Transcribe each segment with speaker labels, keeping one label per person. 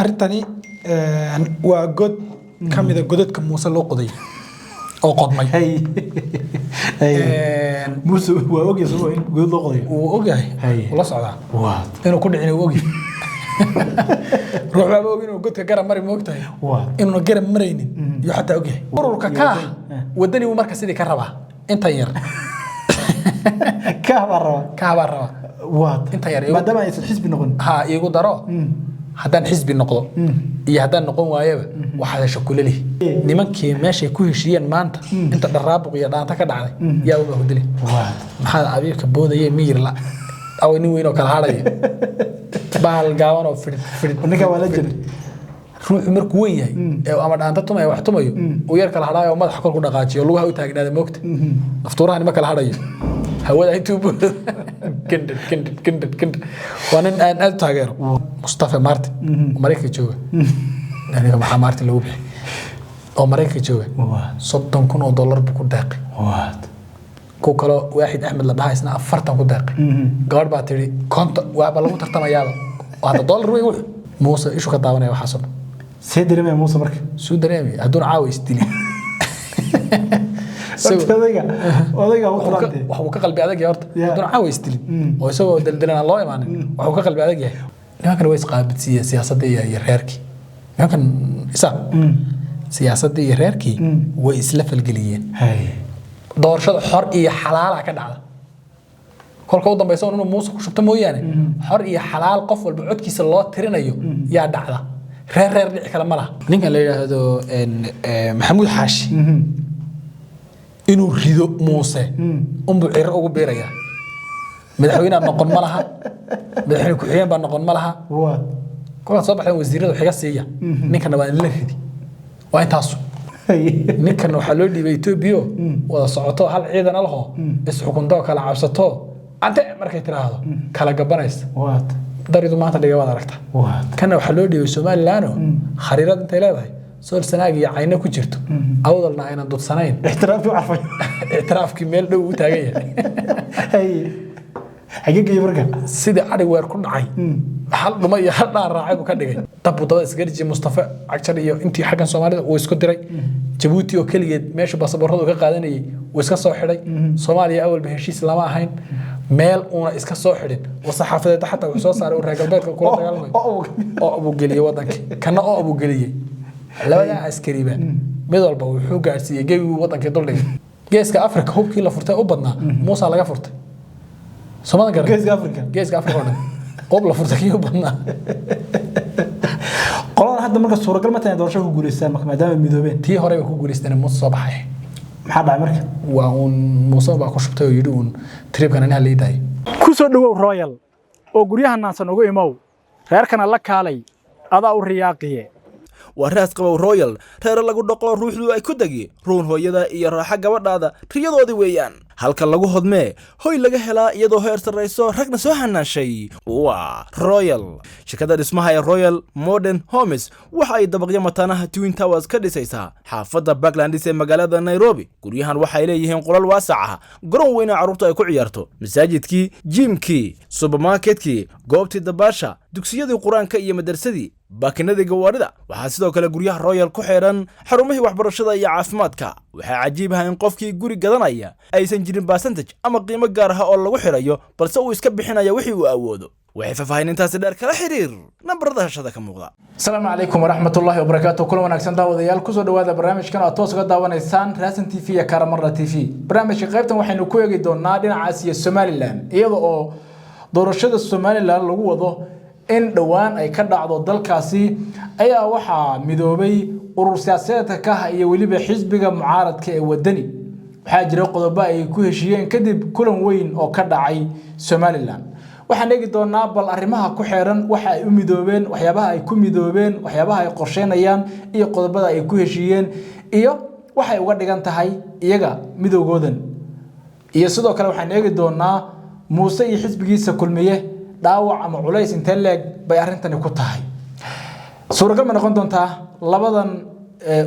Speaker 1: arintani waa god kamida godadka Muuse loo qoday oo qodmay
Speaker 2: Muuse waa ogyahay soo in god loo qoday
Speaker 1: oo ogyahay la socda inuu ku dhicin ogyahay ruux baa og inuu godka garan mari moogtahay inuu garan maraynin iyo xataa ogyahay ururka ka wadani uu marka sidii ka rabaa inta yar ka barra inta yar
Speaker 2: maadaama ay xisbi noqon
Speaker 1: iigu daro haddaan xisbi noqdo iyo haddaan noqon waayaba waxa la shakulali nimankii meesha ku heshiyeen maanta inta dharaabuq iyo dhaanta ka dhacday yaa uga hudilay maxaa abiirka boodayay miir la aw nin weyn oo kala haray baal gaawan oo fid
Speaker 2: ninka wala jir
Speaker 1: ruuxu markuu weyn yahay ee ama dhaanta tumayo wax tumayo oo yar kala hadaayo madax kor ku dhaqaajiyo lugaha u taagnaada moogta aftuuraha nima kala hadayo hawada intuu bood كند وانا انا تاجر مصطفى مارتن امريكا جوه يعني ما مارتن لو بخي او امريكا جوه $30,000 بكو داقي كو كلو واحد احمد لدها اسنا 40 كو داقي غار با تري كونت وابا لو ترتمياaba هذا دولار way wuxuu موسى ايشو ka daawanaya waxa soo
Speaker 2: سيدرمي موسى marka
Speaker 1: soo dareemi adoon caawi istili
Speaker 2: odayga
Speaker 1: wuxuu ka qalbi adag yahay horta adoon caawi istili oo isagoo daldalan loo imaanin wuxuu ka qalbi adag yahay nimankan way isqaabidsiiyeen siyaasadda iyo reerkii nimankan siyaasadda iyo reerkii way isla falgeliyeen doorashada xor iyo xalaal ka dhacda kolka u dambayso inuu Muuse ku shubto mooyaane xor iyo xalaal qof walba codkiisa loo tirinayo yaa dhacda reer dhici kala malaha ninkan la yiraahdo Maxamuud Xaashi inuu rido Muuse umbu cir ugu beeraya madaxweynaha noqon malaha madaxweyne ku xigeen baa noqon malaha kooxda soo baxay wasiirada xiga siiya ninkan waa in la ridi waa intaas ninkan waxa loo dhiibay Itoobiya wada socoto hal ciidan alho is xukunto kala cabsato ante markay tiraahdo kala gabanaysa daridu maanta dhiga wada aragta kana waxa loo dhiibay Soomaaliland khariirad intay leedahay soo sanaag iyo ayna ku jirto awdalna ayna dudsanayn اعترافكي meel dhow u taagan yahay
Speaker 2: xaqiiqii marka
Speaker 1: sida ari weer ku dhacay hal dhuma iyo hal dhaan raacay ka dhigay dabudada isgarji Mustafa Cagjar iyo intii xagan Soomaalida uu isku diray Djibouti oo kaligeed meesha baasaboorada ka qaadanayay uu iska soo xiray Soomaaliya awal ba heshiis lama ahayn meel una iska soo xirin wasaxafadeed xataa uu soo saaray reer galbeedka kula dagaalamay oo abu geliye wadanka kana oo abu geliye labada askariba mid walba wuxuu gaarsiiyay geeyo wadanka duldhigay geeska Afrika hubkii la furtay u badnaa Muuse laga furtay Soomaaliya gaar geeska Afrika qob la furtay u badnaa
Speaker 2: qolada hadda marka suuragal ma tahay doorasho ku guuleystaan marka maadaama midoobeen
Speaker 1: tii hore ku guuleystaan Muuse soo baxay
Speaker 2: maxaa dhacay marka
Speaker 1: waa Muuse baa ku shubtay oo yiri tribkan inaa leedahay
Speaker 3: ku soo dhawow Royal oo guryaha naansan ugu imow reerkana la kaalay adaa u riyaaqiye
Speaker 4: waraas qabow Royal reer lagu dhaqo ruuxdu ay ku dagi ruun hooyada iyo raaxa gabadhaada riyadoodi weeyaan halka lagu hodmee hoy laga helaa iyadoo heer sareyso ragna soo hanaashay waa Royal shirkadda dhismaha ee Royal Modern Homes waxa ay dabaqyo mataanaha Twin Towers ka dhisaysaa xaafadda Parklands ee magaalada Nairobi guryahan waxay leeyihiin qolal waasac ah garoon weyn oo carruurtu ay ku ciyaarto masaajidkii gymkii supermarketkii goobtii dabaasha dugsiyadii quraanka iyo madarsadii baakinada gawaarida waxa sidoo kale guryaha Royal ku xeeran xarumihii waxbarashada iyo caafimaadka waxa cajiib ah in qofkii guri gadanaya aysan jirin percentage ama qiimo gaar ah oo lagu xirayo balse uu iska bixinayo wixii uu awoodo waxay faafahintaas dheer kala xiriir nambarada hashada ka muuqda
Speaker 1: Assalamu alaykum wa rahmatullahi wa barakatuh kulan wanaagsan daawadayaal ku soo dhawaada barnaamijkan oo toos uga daawanaysaan Rasan TV iyo Karamarra TV barnaamijka qaybtan waxaynu ku eegi doonaa dhinacaas iyo Somaliland iyadoo oo doorashada Somaliland lagu wado in dhawaan ay ka dhacdo dalkaasi ayaa waxa midoobay urur siyaasadeedka ka iyo waliba xisbiga mucaaradka ee wadani waxa jira qodobo ay ku heshiyeen kadib kulan weyn oo ka dhacay Somaliland waxaan eegi doonaa bal arrimaha ku xeeran waxa ay u midoobeen waxyaabaha ay ku midoobeen waxyaabaha ay qorsheynayaan iyo qodobada ay ku heshiyeen iyo waxa ay uga dhigan tahay iyaga midowgoodan iyo sidoo kale waxaan eegi doonaa Muuse iyo xisbigiisa kulmiye dhaawac ama culays inta leeg bay arintani ku tahay suuragal ma noqon doontaa labadan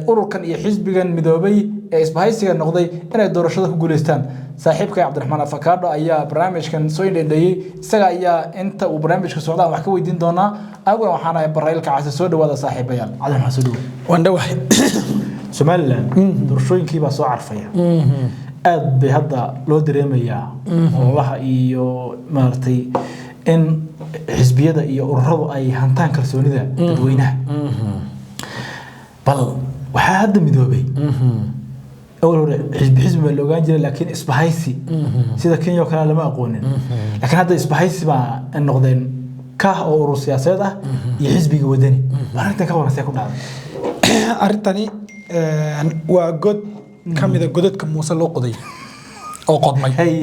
Speaker 1: ururkan iyo xisbigan midoobay ee isbahaysiga noqday inay doorashada ku guuleystaan saaxiibka Cabdiraxmaan Afakaadho ayaa barnaamijkan soo indheeyay isaga ayaa inta uu barnaamijka socdaa wax ka weydiin doona aguna waxaan ahay Baraylka Caasi soo dhawaada saaxiibayaal
Speaker 2: Cabdiraxmaan soo dhawaad
Speaker 3: wandhawahay
Speaker 2: Somaliland doorashooyinkii baa soo carfaya aad bay hadda loo dareemayaa howlaha iyo maartay in xisbiyada iyo ururadu ay hantaan kalsoonida dadweynaha bal waxa hadda midoobay أول حزب ما لوجان جرى لكن إسبهايسي سيدا كينيا وكان لما أقولن لكن هذا إسبهايسي مع النقدين كه أو روسيا سيدا يحزب جودني ما أنت كمان سيكون هذا
Speaker 3: أرتني وجود كم إذا جودت كم وصل له قضية أو قدمي
Speaker 2: هي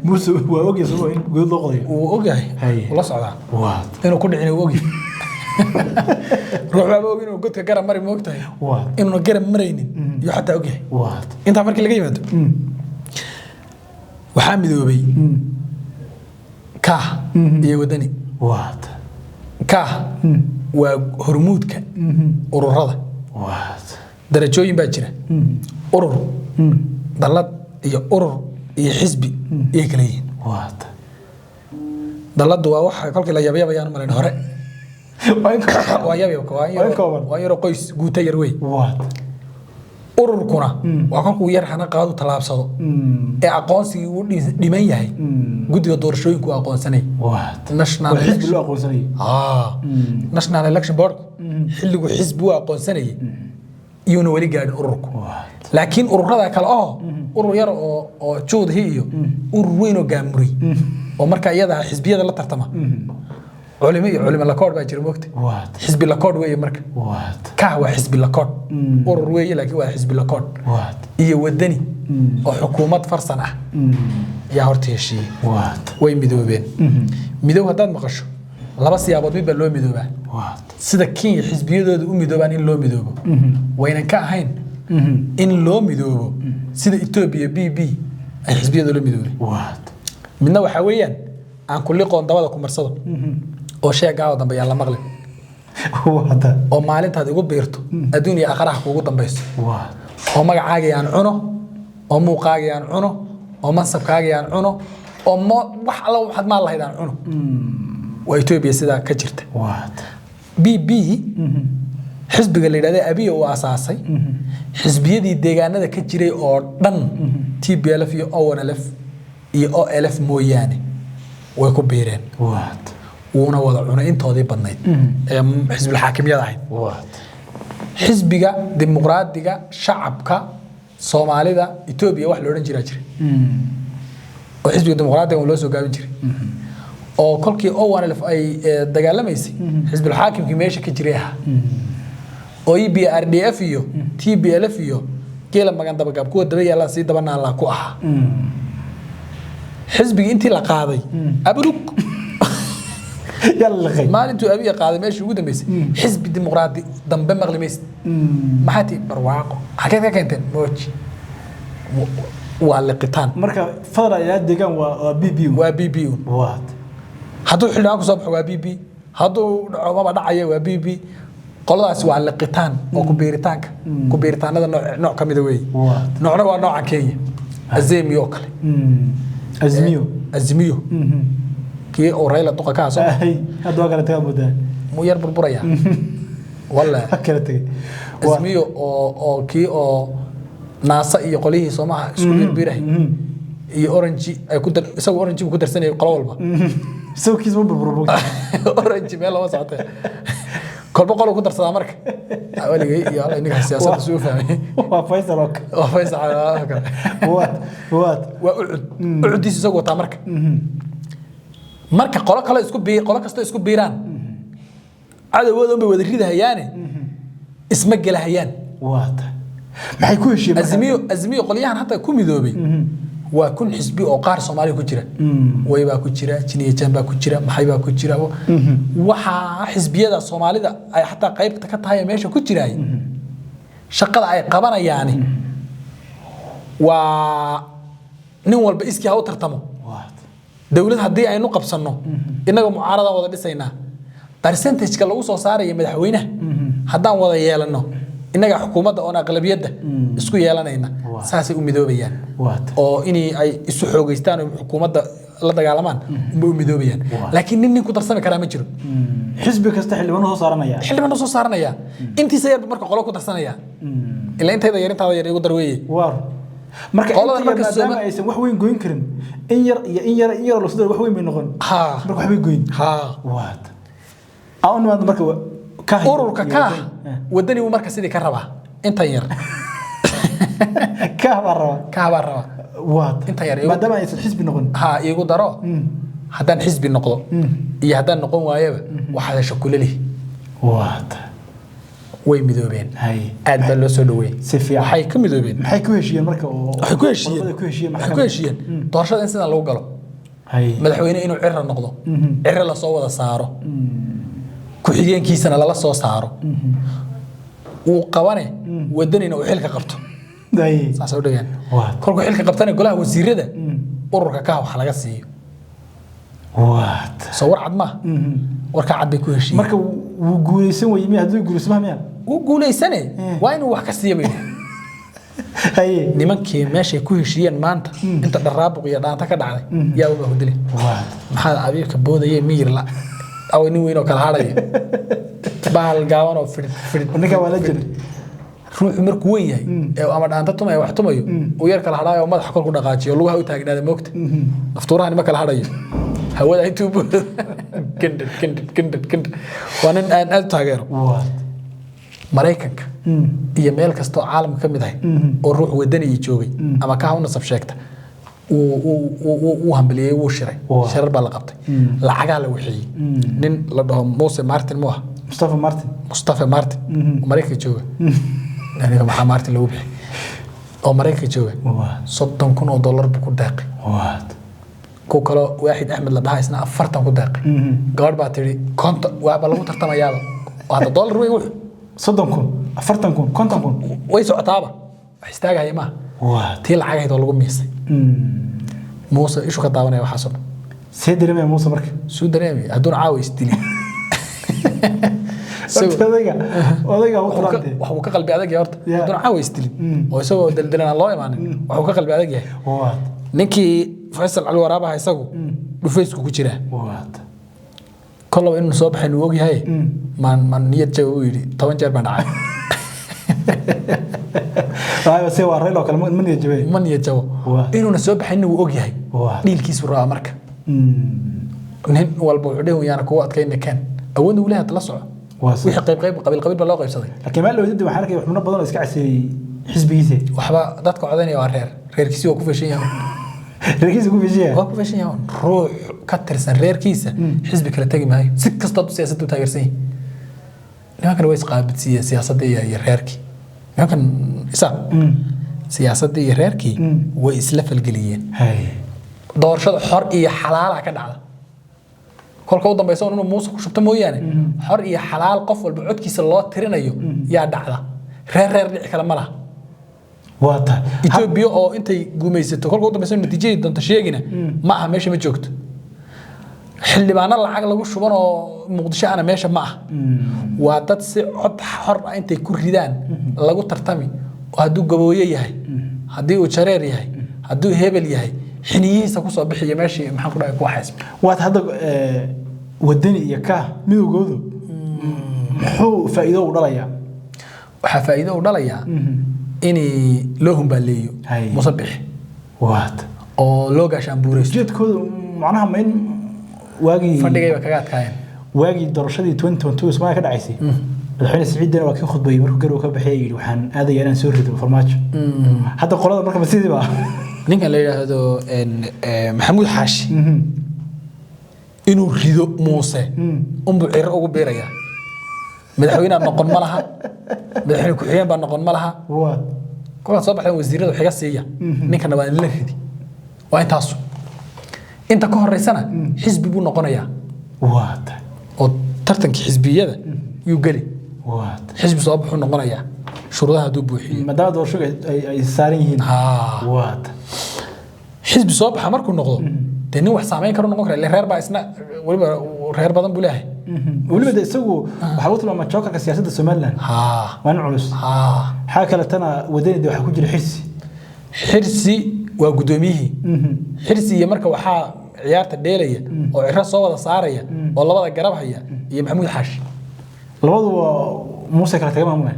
Speaker 2: موسى وأوجي سوين جود له قضية
Speaker 3: وأوجي والله صعب
Speaker 2: وات
Speaker 3: إنه كل عين وأوجي روح بابا وين وقلت كجرم مري موقتها إنه جرم مريني يحتى أوجه
Speaker 2: وات
Speaker 3: أنت عمرك اللي جاي وحامد وبي كاه يودني
Speaker 2: وات
Speaker 3: كاه وهرمودك أورورده
Speaker 2: وات
Speaker 3: درجوين باجرة أورور ضلت يا أورور يا حزبي يا كلين
Speaker 2: وات
Speaker 3: ضلت دوا واحد كل كلا يبي يبي أنا مرين هراء ويا قيس قوت يروي
Speaker 2: وات
Speaker 3: ururkuna waa kan ku yar xana qaado talaabsado ee aqoonsiga uu dhimayay gudiga doorashooyinku aqoonsanay national
Speaker 2: xisbi loo aqoonsanay
Speaker 3: national election board xilligu xisbi uu aqoonsanay iyuna wali gaadhin ururku laakiin ururada kale urur yar oo joodhi iyo urur weyn oo gaamuri oo marka iyada xisbiyada la tartama علماء لاكورد باجر موقت حزب لاكورد ويا مرك كهوة حزب لاكورد أور ويا لكن هو حزب لاكورد يودني وحكومة فرصنا يا هرتي شيء وين مدوبين مدوب هذا مقش لا بس يا أبوي بلو مدوبان سيدا كين حزبيه ده مدوبان إن لو مدوب وين كاهين إن لو مدوب سيدا إثيوبيا بي أي حزبيه ده لو مدوب من نوع حويا عن كل قوم دواء كمرصده oo sheegaaw dambe yaa la maqlay oo maalintaad ugu beerto adduunka aakhiraha kugu dambayso oo magacaaga yaan cuno oo muuqaaga yaan cuno oo mansabkaaga yaan cuno oo wax alla waxaad ma lahayd aan cuno way Itoobiya sida ka jirta BB xisbiga la yiraahdo abiy oo asaasay xisbiyadii deegaanada ka jiray oo dhan TPLF iyo ONLF iyo OLF mooyaane way ku beereen وأنا وضعنا أنت هذه بنيت حزب الحاكمية ذاهي حزبك ديمقراطية شعبك صومالي ذا إثيوبيا واحد لورن جراجري وحزبك الديمقراطية ولا سو قابل جري أو كل كي أو أنا لف أي دجال لما يصير حزب الحاكم كمية كجريها أو EBRDF يو TPLF يو كلا ما كان تبغى بقوة دبي يلا سيد دبنا الله كوها حزبك أنت لقاضي أبروك
Speaker 2: يلا خي
Speaker 3: ما أنتوا أبي قاعد ماشي وده ميس حزب الديمقراطي ضم بمغلي ميس ما حتى برواقه حكيت كنت موج والقطان
Speaker 2: مركا فضل يا دجان وبي بي وات
Speaker 3: هادو حلنا كصبح وبي بي هادو ما دعيه وبي بي قلداس والقطان او كبيرتان هذا نوع كميد وي نوعنا waa nooca Kenya azemiyo kale azemiyo كي أوريلا توقع كاسو
Speaker 2: هذا وقال تقابله
Speaker 3: مو يربر بريا ولا
Speaker 2: كلتي
Speaker 3: اسميه أو كي أو ناسا يقوليه سماها سكول بيره ي أورنجي كنت سو أورنجي كنت سنة قلوب با
Speaker 2: سو كيس مو بالبروك
Speaker 3: أورنجي ماله وسعته كل بقول كنت رصد أمرك أولي يا إنك السياسة تشوفها
Speaker 2: وفايز روك
Speaker 3: وفايز على هكذا
Speaker 2: وات
Speaker 3: وعد دي سوق وتأمرك marka qolo kale isku biiraan cadawoodan bay wada ridahayaan isma galahayaan
Speaker 2: waata maxay ku heshiiyeen
Speaker 3: azmiyo qoliyahan hatta ku midoobay waa kun xisbi oo qaar Soomaali ku jira way baa ku jira Jiniyajan baa ku jira maxay baa ku jira waxa xisbiyada Soomaalida ay hatta qaybta ka tahay meesha ku jiray shaqada ay qabanayaan waa nin walba iskii ha u tartamo dawlad haddii aynu qabsanno inaga mucaarada wada dhisayna percentage-ka lagu soo saarayo madaxweynaha haddaan wada yeelano innaga xukuumadda oon aqlabiyadda isku yeelanayna saasay u midoobayaan oo inay ay isu xoogeystaan oo xukuumadda la dagaalamaan uma u midoobayaan laakiin nin ku darsami karaa ma jiro
Speaker 2: xisbi kasta xildhibaan
Speaker 3: soo saaranaya intiisa yarba marka qolo ku darsanaya ilaa intayda yar intaada yar igu darweeye
Speaker 2: marka maadaama aysan wax weyn goyn karin in yar loo soo wax weyn bay noqon marka wax bay goyn marka
Speaker 3: ururka ka wadani uu marka sidii ka rabaa intan yar
Speaker 2: ka raba
Speaker 3: inta yar
Speaker 2: maadaama aysan xisbi noqon
Speaker 3: igu daro haddaan xisbi noqdo iyo haddaan noqon waayaba waxaad hesho kulali way midoobeen aad baa loo soo dhaweeyay waxay ka midoobeen
Speaker 2: maxay ku heshiiyeen marka
Speaker 3: waxay ku heshiiyeen doorashada in sidan lagu galo madaxweyne inuu cirra noqdo cirra la soo wada saaro ku-xigeenkiisana lala soo saaro uu qabane wadanina uu xilka qabto saasoo dhagaan kolkuu xilka qabtana golaha wasiirada ururka ka wax laga siiyo soo war cad ma warka cad bay ku heshiiyeen
Speaker 2: marka wuu guuleysan wayay hadduu guuleysmaa miya
Speaker 3: wuu guuleysane waa inuu wax ka siiyo bay nimankii meeshay ku heshiiyeen maanta inta dharaabuq iyo dhaanta ka dhacday yaa uba hudile maxaa abiibka boodayay miyir la aw nin weyn oo kala hadhaya baal gaaban oo fidid
Speaker 2: ninka waa la jiray
Speaker 3: ruuxu markuu weyn yahay ee ama dhaanta tumaya wax tumayo uu yar kala hadhayo madaxa kor ku dhaqaajiyo lugaha u taagnaada moogta naftuuraha nima kala hadhayo hawada intuu boodo kindid waa nin aan aad taageero maraykanka iyo meel kastoo caalamka ka mid ahay oo ruux wadani joogay ama ka nasab sheegta uu hambaliyay uu shiray shirar baa la qabtay lacagaa la wixiyay nin la dhaho Mustafa Martin Maraykanka jooga aniga maxaa Martin lagu bixiyay oo Maraykanka jooga $30,000 buu ku deeqay ku kale waaxid Axmed la dhahay isna 40 ku deeqay gabadh baa tiri konta waa lagu tartamayaa hada dollar way wuxuu
Speaker 2: 30,000 40,000 50,000
Speaker 3: way socotaaba wax istaagaya ma tii lacagayd oo lagu miisay Muuse ishu ka daawanaya waxa soo
Speaker 2: dareemay Muuse marka
Speaker 3: soo dareemay hadduu caawi istili
Speaker 2: odayga
Speaker 3: wuxuu ka qalbi adag yahay horta hadduu caawi istili oo isagoo daldalan loo imaanin wuxuu ka qalbi adag yahay ninkii Faysal Ali Waraabaha isagu dhufaysku ku jira kolaba inuu soo baxay uu og yahay man niyad jaw uu yiri 10 jeer baan dhacay
Speaker 2: se waa reylo kale man niyad jaw
Speaker 3: inuu soo baxay uu og yahay dhiilkiisu raa marka nin walba wuxuu dheeyo yaana kuwa adkayna kan awood uu leeyahay la soco wixii qabiil baa loo qaybsaday
Speaker 2: laakiin ma loo diiday waxaan arkay xubno badan oo iska casay xisbigiisa
Speaker 3: waxba dadka codanaya waa reerkiisa oo ku fashan yahay
Speaker 2: reerkiisa ku fashan yahay
Speaker 3: waa ku fashan yahay ruux ka tirsan reerkiisa xisbi kala tagi maayo si kasta oo siyaasaddu taageersan yahay nimankan way isqaabidsiiyeen siyaasadda iyo reerkii nimankan siyaasadda iyo reerkii way isla falgeliyeen doorashada xor iyo xalaal ka dhacda kolka u dambayso inuu Muuse ku shubto mooyaane xor iyo xalaal qof walba codkiisa loo tirinayo yaa dhacda reer dhici kala ma laha
Speaker 2: waata
Speaker 3: Itoobiya oo intay guumaysato kolka u dambayso natiijada doonta sheegina ma aha meesha ma joogto xildhibaano lacag lagu shuban oo Muqdisho ana meesha ma ah waa dad si cod xor ah intay ku ridaan lagu tartami oo hadduu gabooye yahay haddii uu jareer yahay hadduu hebel yahay xiniyihiisa ku soo bixiyo meeshii maxaan ku dhahay ku xasb
Speaker 2: waad hadda wadani iyo ka midowgoodu muxuu faa'iido u dhalayaa
Speaker 3: waxa faa'iido u dhalayaa in loo humbaleeyo musabix oo loo gaashaan buuraysto
Speaker 2: jeedkoodu macnaha ma in waagii
Speaker 3: fadhigayba kaga adkaayeen
Speaker 2: waagii doorashadii 2022 Soomaaliya ka dhacaysay madaxweyne Siciid Deni waa ka khudbay markuu garow ka baxay yiri waxaan aadayaa inaan soo rido farmaajo hadda qolada marka ma sidii baa
Speaker 3: ninka la yiraahdo Maxamuud Xaashi inuu rido Muuse umbu cir ugu beeraya madaxweynaha noqon ma laha madaxweyne ku xigeen baa noqon ma laha kooxda soo baxay wasiirada xiga siiya ninkana waa la ridi waa intaas inta ka horeysana xisbi buu noqonayaa oo tartanka xisbiyada yuu gali xisbi soo baxuu noqonayaa shuruudaha duu buuxiyo
Speaker 2: maadaama doorashada ay saaran yihiin
Speaker 3: xisbi soo baxa markuu noqdo nin wax saameyn karo noqon kara reer baa isna waliba reer badan buu leeyahay
Speaker 2: weliba de isagu waxa uu tilmaamay jokerka siyaasadda Soomaaliland waan culus waxa kale tana wadada waxa ku jira
Speaker 3: xirsi waa gudoomiyihii xirsi iyo marka waxaa ciyaarta dheelaya oo ciro soo wada saaraya oo labada garab haya iyo Maxamuud Xaashi
Speaker 2: labadu Muuse kala tagay maamulay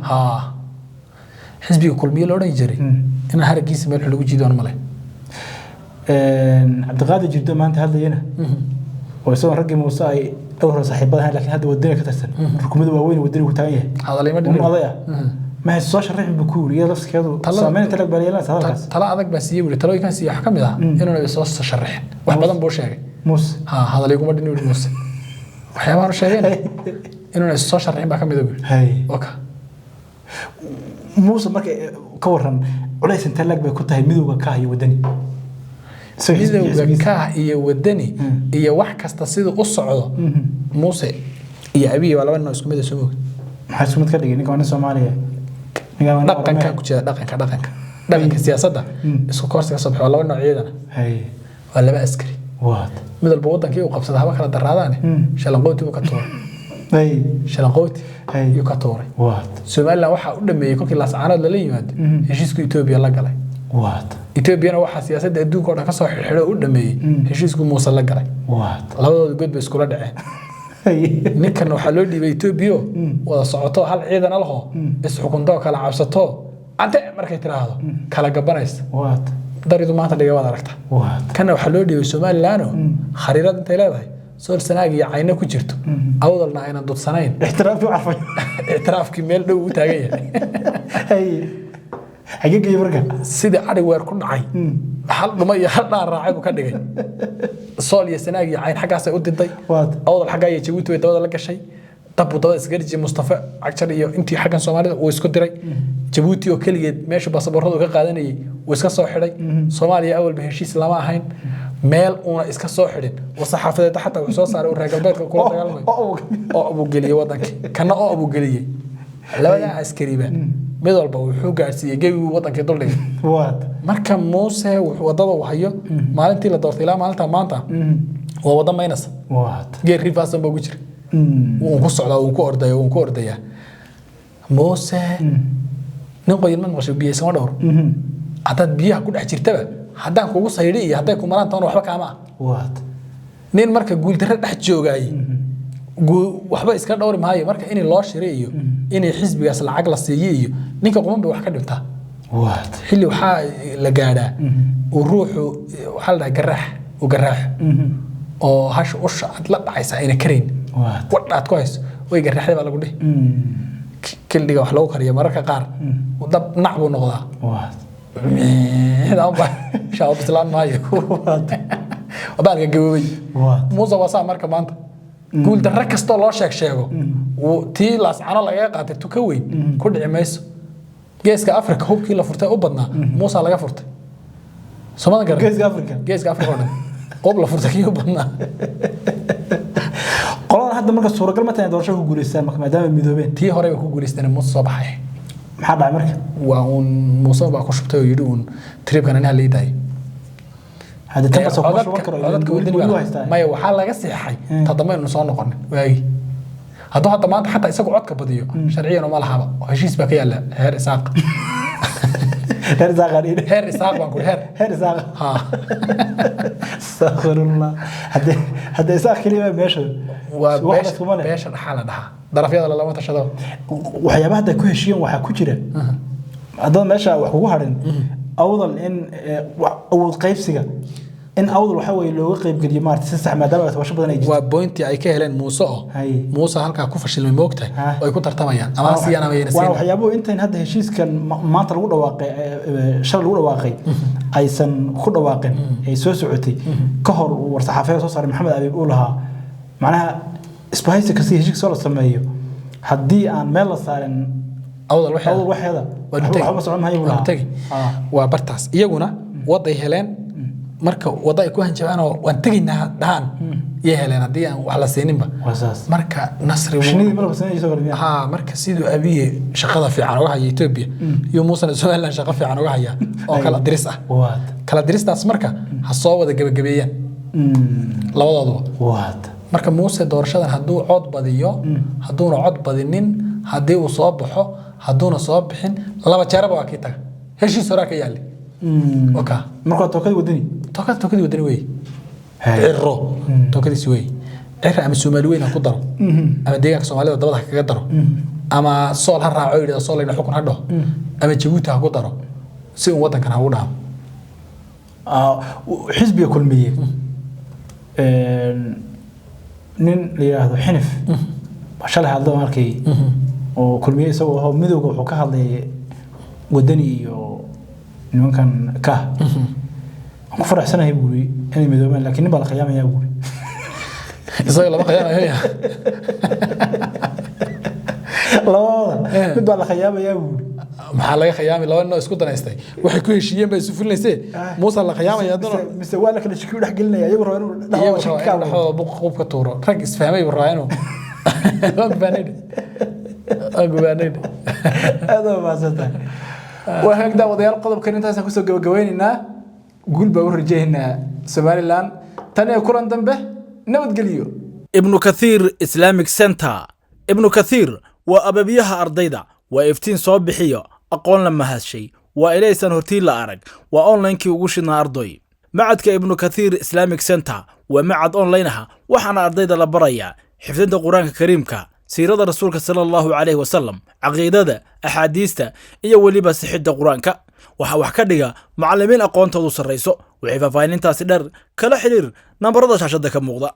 Speaker 3: xisbiga kulmiye loo dhan jiray in haragiisa meel lagu jiidoon male
Speaker 2: Cabdiqaadir Jirdo maanta hadlayna oo isoo ragii Muuse ay dhowr saaxiibada laakiin hadda wadada ka tirsan rukumada waaweyn wadada ku taagan yahay
Speaker 3: hadalay ma
Speaker 2: ما soo sharxin bukuur iyo lafskeedu saameyn talag bariyeelna hadalkaas
Speaker 3: tala adag baa siiyay wali talooyinkan si wax kamid ah inuu soo sharxin wax badan buu sheegay
Speaker 2: Muuse
Speaker 3: hadalay kuma dhin Muuse waxyaabo sheegay inuu soo sharxin baa kamid ah oka
Speaker 2: Muuse marka ka waran culays inta lag bay ku tahay midowga ka iyo wadani
Speaker 3: midowga ka iyo wadani iyo wax kasta sida u socdo Muuse iyo Abiy waa laba nin isku mid ah soo
Speaker 2: maxaa isku mid ka dhigay ninka Soomaaliya
Speaker 3: dhaqanka ku jira dhaqanka siyaasadda isku koorsiga soo baxay laba noocyadana waa laba askari mid walba wadankii uu qabsaday haba kala daraadaan shalanqooti uu ka tooray shalanqooti uu ka tooray Soomaaliland waxa u dhameeyay kolkii laascaanood la yimaado heshiiska Itoobiya la galay Itoobiyana waxa siyaasadda adduunka oo dhan ka soo xidhay u dhameeyay heshiisku Muuse la galay labadooda god bay isku la dhaceen ninkan waxa loo dhiibay Itoobiya wada socoto hal ciidan laho is xukunto kala cabsato ante markay tiraahdo kala gabanaysa daridu maanta dhiga wada aragta kana waxa loo dhiibay Soomaaliland khariirad inta leedahay sool sanaag iyo cayna ku jirto awdalna ayna dudsanayn ixtiraafki meel dhow u taagan yahay
Speaker 2: xaqiiqii marka
Speaker 3: sida ari weer ku dhacay hal dhuma iyo hal dhaan raacay buu ka dhigay sool iyo sanaag iyo cayn xagaas ay u diday awdal xagaa iyo Jabuuti way dabada la gashay tabu dabada isgarji Mustafa Cagjar iyo intii xagan Soomaalida uu isku diray Jabuuti oo kaligeed meesha baasabooradu ka qaadanayay uu iska soo xidhay Soomaaliya awal ba heshiis lama ahayn meel uu iska soo xidhin wasaxaafadeed xataa uu soo saaray reer galbeedka kula dagaalmay oo abu galiyay wadanka kana oo abu galiyay labada askariba mid walba wuxuu gaarsiiyay gebi wadanka duldhig marka Muuse wuxuu wadada u hayo maalintii la doortay ilaa maalinta maanta waa wada maynas geer rifaasan buu jira uu ku socdaa uu ku ordaya Muuse nin qoyin man qasho biyo sama dhowr hadad biyaha ku dhex jirtaba hadaan kugu sayri iyo haday ku maraan toon waxba kaama nin marka guul darro dhex joogay waxba iska dhowri maayo marka in loo shireeyo in xisbigaas lacag la siiyo iyo ninka qoman bay wax ka dhibtaa xilli waxa la gaadhaa oo ruuxu waxa la garaax oo hash u shacad la dhacaysa ina kareen wadhaad ku hayso way garaaxday baa lagu dhig kildhiga wax lagu qariyo mararka qaar dab nacbu noqdaa هذا شاو بسلام مايو وبعد جوابي موزة وصا مركب أنت قول دركز طلع شيء وتي لاس أنا لا يقعد تكوين كل عميس جيس كأفريقيا هو كيلا فرتة أبدنا موسى لا يفرت سمعنا قرر جيس كأفريقيا قبل فرتة كيو أبدنا
Speaker 2: قلنا هذا مركز صورة كلمة تانية دورشة هو جوليستان ما دام الميدوبين
Speaker 3: تي هراي هو جوليستان موسى صباحي
Speaker 2: محد عمرك
Speaker 3: وأون موسى بقى شبته يدون تريب كان أنا اللي داي
Speaker 2: هذا تبى سوق
Speaker 3: ما يوحى لا جسي حي تضمن نصان نقن وعي هذا حتى ما حتى يسقط عدك بديو شرعيا وما لها هشيس بقى لا هير إساق
Speaker 2: هير إساق غريب
Speaker 3: هير إساق بنقول
Speaker 2: هير إساق ها استغفر الله هذا إساق كلمة بيشر
Speaker 3: بيشر حالة ده ضرف يلا لما تشهدوا
Speaker 2: وحيابها ده كل شيء وحكوجره هذا ماشى وحكوهرن أوضل إن أول قيف سجى إن أوضل وحوي لو قيب قد يمارت تسع ما دام توش بدنا يجي
Speaker 3: وبوينتي أي كهلن موسى هلك كوفش الموقتة ويكون ترتميا أما سي أنا وين سين
Speaker 2: وحيابه أنت إن هذا الشيء كان ما تروح واقع شغل الأولى واقع أيسن خد واقع يسوس عتي كهر ورصحافة صار محمد أبي بيقولها معناها إسبايس كسيه شيء صار سميه حدي عن مال صار
Speaker 3: أول
Speaker 2: واحد وحب صار ما يقولها
Speaker 3: وبرتاس يجونا وضع هلان marka wada ay ku hanjabaan oo waan taginaa daan yeelan hadii aan wax la seeninba marka nasri marka sidoo Abiy shaqada fiican uga hayay Itoobiya iyo Muuse Soomaaliland shaqo fiican uga haya oo kala diristaas marka ha soo wada gabagabeeyaan labadooduba marka muuse doorashadan hadduu cod badiyo hadduuna cod badinin haddii uu soo baxo hadduuna soo bixin laba jeeraba waa kii taga heshiis horaa ka yaali oka
Speaker 2: marka tookadii wadani
Speaker 3: tookadii wadani wey ciro tookadiisi wey ciro ama Soomaali weyn ha ku daro ama deegaanka Soomaalida dabada kaga daro ama sool ha raaco yidhi sool ina xukun ha dhaho ama Jabuuti ha ku daro si uu wadankan ha u dhaamo
Speaker 2: xisbiga kulmiye nin la yiraahdo xinif shalay hadda markay oo kulmiye isagoo midowga wuxuu ka hadlay wadani iyo nimankan ka ku faraxsanahay buuri inay midoobaan laakiin nin baa la qiyaamaya buuri
Speaker 3: isaga lama qiyaamayo
Speaker 2: mid baa la qiyaamaya buuri
Speaker 3: maxaa laga qiyaamay laba nin isku danaystay waxay ku heshiiyeen bay isu fulinaysay Muuse la qiyaamaya hadana
Speaker 2: mise waa la kala shaki dhex gelinaya iyagu rabo inuu dhaxo shaki ka
Speaker 3: dhaxo buq ka tuuro rag isfahmay waraayno agbanid
Speaker 2: aad ma santa
Speaker 1: وهكذا وضيال قضب كان انتهى كسو غبغبيننا قول با ورجينا Somaliland تاني كلن دنبه نبد قليو
Speaker 4: ابن كثير إسلاميك سنتر ابن كثير وأبابيها أرضيدا وإفتين صوب بحيو أقول لما هالشي وإليسان هرتين لأرق وأونلاين كي وقوشنا أرضي معدك ابن كثير إسلاميك سنتر ومعد أونلاينها وحنا أرضيدا لبرايا حفظين القرآن الكريم سيرة رسولك صلى الله عليه وسلم عقيدة أحاديثة إيا وليبا سحيد قرآنك وحا كدغا معلمين أقوان تدوس الرئيسو وحفا فاينين تاسي در كلا حرير نمبر شاشة دكا موغدا